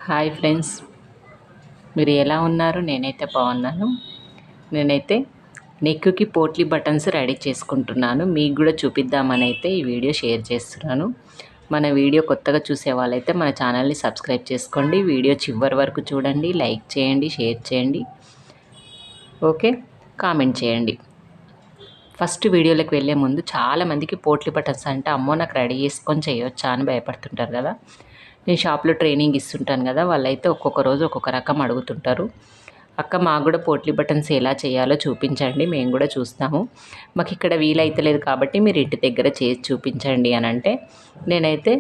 Hi friends, మీరు ఎలా ఉన్నారు? నేనైతే బాగున్నాను. నేనైతే నెక్కి పోట్లీ బటన్స్ రెడీ చేసుకుంటున్నాను. మీకు కూడా చూపిద్దామని అయితే ఈ వీడియో షేర్ చేస్తున్నాను. మన వీడియో కొత్తగా చూసే వాళ్ళైతే మన ఛానల్ని సబ్స్క్రైబ్ చేసుకోండి. వీడియో చివరి వరకు చూడండి, లైక్ చేయండి, షేర్ చేయండి, ఓకే, కామెంట్ చేయండి. ఫస్ట్ వీడియోలోకి వెళ్ళే ముందు చాలామందికి పోట్లీ బటన్స్ అంటే అమ్మో నాకు రెడీ చేసుకొని చేయొచ్చా అని భయపడుతుంటారు కదా. నేను షాప్లో ట్రైనింగ్ ఇస్తుంటాను కదా, వాళ్ళైతే ఒక్కొక్క రోజు ఒక్కొక్క రకం అడుగుతుంటారు. అక్క మాకు కూడా పోట్లీ బటన్స్ ఎలా చేయాలో చూపించండి, మేము కూడా చూస్తాము, మాకు ఇక్కడ వీలైతలేదు కాబట్టి మీరు ఇంటి దగ్గర చేసి చూపించండి అని అంటే, నేనైతే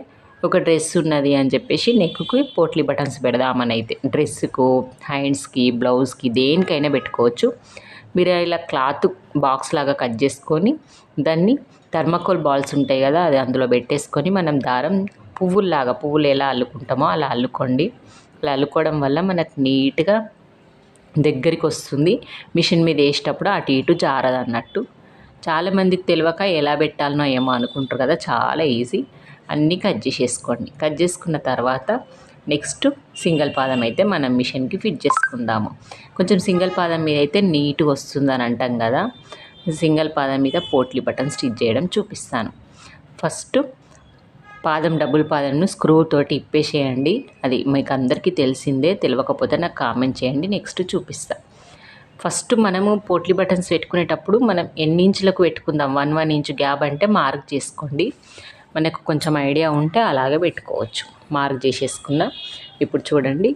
ఒక డ్రెస్ ఉన్నది అని చెప్పేసి నెక్కి పోట్లీ బటన్స్ పెడదామని అయితే డ్రెస్సుకు, హ్యాండ్స్కి, బ్లౌజ్కి దేనికైనా పెట్టుకోవచ్చు. మీరు ఇలా క్లాత్ బాక్స్ లాగా కట్ చేసుకొని దాన్ని థర్మాకోల్ బాల్స్ ఉంటాయి కదా, అది అందులో పెట్టేసుకొని మనం దారం పువ్వులు ఎలా అల్లుకుంటామో అలా అల్లుకోండి. అలా అల్లుకోవడం వల్ల మనకు నీట్గా దగ్గరికి వస్తుంది. మిషన్ మీద వేసేటప్పుడు అటు ఇటు జారదు అన్నట్టు. చాలామందికి తెలియక ఎలా పెట్టాలనో ఏమో అనుకుంటారు కదా, చాలా ఈజీ. అన్నీ కట్ చేసేసుకోండి. కట్ చేసుకున్న తర్వాత నెక్స్ట్ సింగిల్ పాదం అయితే మనం మిషన్కి ఫిట్ చేసుకుందాము. కొంచెం సింగిల్ పాదం మీద అయితే నీట్గా వస్తుందని అంటాం కదా, సింగిల్ పాదం మీద పోట్లీ బటన్ స్టిచ్ చేయడం చూపిస్తాను. ఫస్ట్ పాదం డబుల్ పాదంను స్క్రూ తోటి ఇప్పేసేయండి. అది మీకు అందరికీ తెలిసిందే, తెలియకపోతే నాకు కామెంట్ చేయండి, నెక్స్ట్ చూపిస్తా. ఫస్ట్ మనము పోట్లీ బటన్స్ పెట్టుకునేటప్పుడు మనం ఎన్ని ఇంచులకు పెట్టుకుందాం, 1 ఇంచు గ్యాప్ అంటే మార్క్ చేసుకోండి. మనకు కొంచెం ఐడియా ఉంటే అలాగే పెట్టుకోవచ్చు. మార్క్ చేసేసుకుందాం. ఇప్పుడు చూడండి,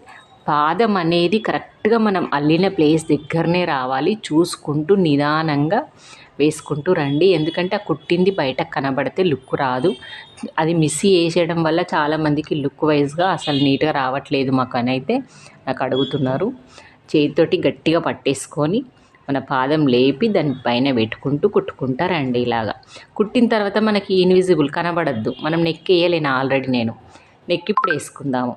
పాదం అనేది కరెక్ట్గా మనం అల్లిన ప్లేస్ దగ్గరనే రావాలి. చూసుకుంటూ నిదానంగా వేసుకుంటూ రండి, ఎందుకంటే ఆ కుట్టింది బయటకు కనబడితే లుక్ రాదు. అది మిస్సి వేసేయడం వల్ల చాలామందికి లుక్ వైజ్గా అసలు నీట్గా రావట్లేదు మాకు అని అయితే నాకు అడుగుతున్నారు. చేతితోటి గట్టిగా పట్టేసుకొని మన పాదం లేపి దాని పైన పెట్టుకుంటూ కుట్టుకుంటారండి. ఇలాగా కుట్టిన తర్వాత మనకి ఇన్విజిబుల్ కనబడద్దు. మనం నెక్ వేయలేను, ఆల్రెడీ నేను నెక్ ఇప్పుడు వేసుకుందాము.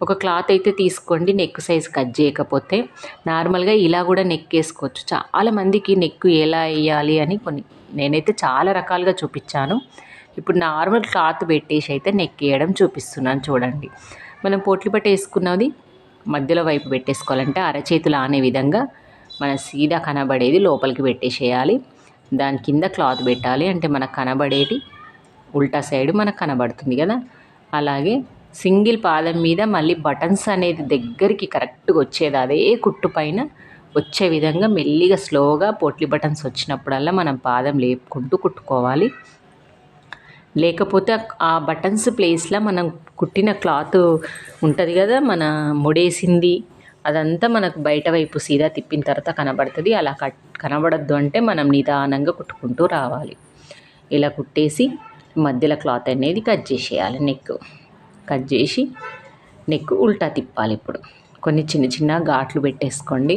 ఒక క్లాత్ అయితే తీసుకోండి, నెక్ సైజ్ కట్ చేయకపోతే నార్మల్గా ఇలా కూడా నెక్ వేసుకోవచ్చు. చాలామందికి నెక్ ఎలా వేయాలి అని నేనైతే చాలా రకాలుగా చూపించాను. ఇప్పుడు నార్మల్ క్లాత్ పెట్టేసి అయితే నెక్ వేయడం చూపిస్తున్నాను. చూడండి, మనం పోట్లీ బట్ట వేసుకున్నది మధ్యలో వైపు పెట్టేసుకోవాలంటే అరచేతులు ఆనే విధంగా మన సీదా కనబడేది లోపలికి పెట్టేసేయాలి. దాని కింద క్లాత్ పెట్టాలి, అంటే మనకు కనబడేది ఉల్టా సైడ్ మనకు కనబడుతుంది కదా. అలాగే సింగిల్ పాదం మీద మళ్ళీ బటన్స్ అనేది దగ్గరికి కరెక్ట్గా వచ్చేది, అదే కుట్టు పైన వచ్చే విధంగా మెల్లిగా స్లోగా పోట్లీ బటన్స్ వచ్చినప్పుడల్లా మనం పాదం లేపుకుంటూ కుట్టుకోవాలి. లేకపోతే ఆ బటన్స్ ప్లేస్లో మనం కుట్టిన క్లాత్ ఉంటుంది కదా, మన ముడేసింది అదంతా మనకు బయట వైపు సీదా తిప్పిన తర్వాత కనబడుతుంది. అలా కనబడద్దు అంటే మనం నిదానంగా కుట్టుకుంటూ రావాలి. ఇలా కుట్టేసి మధ్యలో క్లాత్ అనేది కట్ చేసేయాలి. నెక్ కట్ చేసి నెక్ ఉల్టా తిప్పాలి. ఇప్పుడు కొన్ని చిన్న చిన్న ఘాట్లు పెట్టేసుకోండి.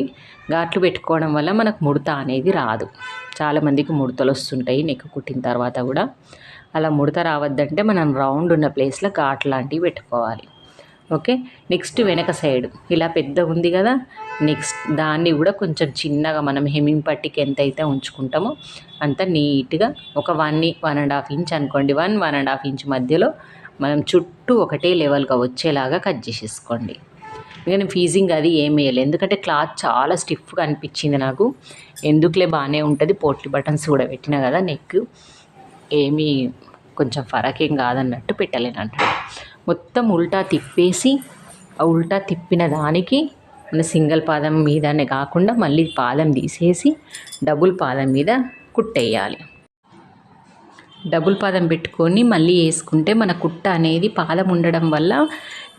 ఘాట్లు పెట్టుకోవడం వల్ల మనకు ముడత అనేది రాదు. చాలామందికి ముడతలు వస్తుంటాయి నెక్ కుట్టిన తర్వాత కూడా. అలా ముడత రావద్దంటే మనం రౌండ్ ఉన్న ప్లేస్లో ఘాట్ లాంటివి పెట్టుకోవాలి. ఓకే, నెక్స్ట్ వెనక సైడ్ ఇలా పెద్ద ఉంది కదా, నెక్స్ట్ దాన్ని కూడా కొంచెం చిన్నగా మనం హెమ్మింగ్ పట్టికి ఎంత అయితే ఉంచుకుంటామో అంత నీట్గా ఒక 1.5 ఇంచ్ అనుకోండి, 1.5 ఇంచ్ మధ్యలో మనం చుట్టూ ఒకటే లెవెల్గా వచ్చేలాగా కట్ చేసేసుకోండి. నేను ఫీజింగ్ అది ఏమి వేయలేదు, ఎందుకంటే క్లాత్ చాలా స్టిఫ్గా అనిపించింది నాకు. ఎందుకులే బాగానే ఉంటుంది, పోట్లీ బటన్స్ కూడా పెట్టినా కదా, నెక్ ఏమీ కొంచెం ఫరక్ ఏం కాదన్నట్టు పెట్టలేనంట. మొత్తం ఉల్టా తిప్పేసి ఆ ఉల్టా తిప్పిన దానికి మన సింగిల్ పాదం మీదనే కాకుండా మళ్ళీ పాదం తీసేసి డబుల్ పాదం మీద కుట్టేయాలి. డబుల్ పాదం పెట్టుకొని మళ్ళీ వేసుకుంటే మన కుట్ట అనేది పాదం ఉండడం వల్ల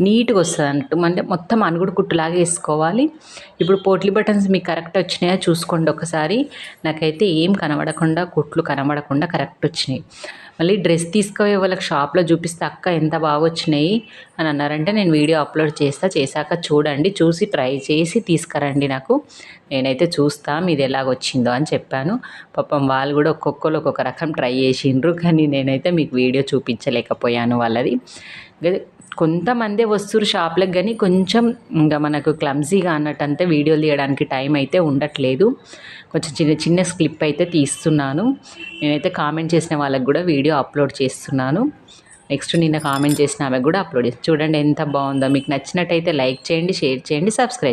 నీట్గా వస్తుంది అన్నట్టు. అంటే మొత్తం అనుగుడు కుట్టులాగా వేసుకోవాలి. ఇప్పుడు పోట్లీ బటన్స్ మీకు కరెక్ట్ వచ్చినాయా చూసుకోండి ఒకసారి. నాకైతే ఏం కనబడకుండా, కుట్లు కనబడకుండా కరెక్ట్ వచ్చినాయి. మళ్ళీ డ్రెస్ తీసుకుపోయే వాళ్ళకి షాప్లో చూపిస్తే అక్క ఎంత బాగా వచ్చినాయి అని అన్నారంటే నేను వీడియో అప్లోడ్ చేశాక చూడండి, చూసి ట్రై చేసి తీసుకురండి నాకు, నేనైతే చూస్తా మీది ఎలాగొచ్చిందో అని చెప్పాను. పాపం వాళ్ళు కూడా ఒక్కొక్కరు ఒక్కొక్క రకం ట్రై చేసిండ్రు, కానీ నేనైతే మీకు వీడియో చూపించలేకపోయాను వాళ్ళది. కొంతమందే వస్తురు షాప్లకు, కానీ కొంచెం ఇంకా మనకు క్లమ్జీగా అన్నట్టంతే వీడియోలు తీయడానికి టైం అయితే ఉండట్లేదు. కొంచెం చిన్న చిన్న స్క్లిప్ అయితే తీస్తున్నాను. నేనైతే కామెంట్ చేసిన వాళ్ళకి కూడా వీడియో అప్లోడ్ చేస్తున్నాను. నెక్స్ట్ నిన్న కామెంట్ చేసిన ఆమె కూడా అప్లోడ్ చేసి చూడండి ఎంత బాగుందో. మీకు నచ్చినట్టయితే లైక్ చేయండి, షేర్ చేయండి, సబ్స్క్రైబ్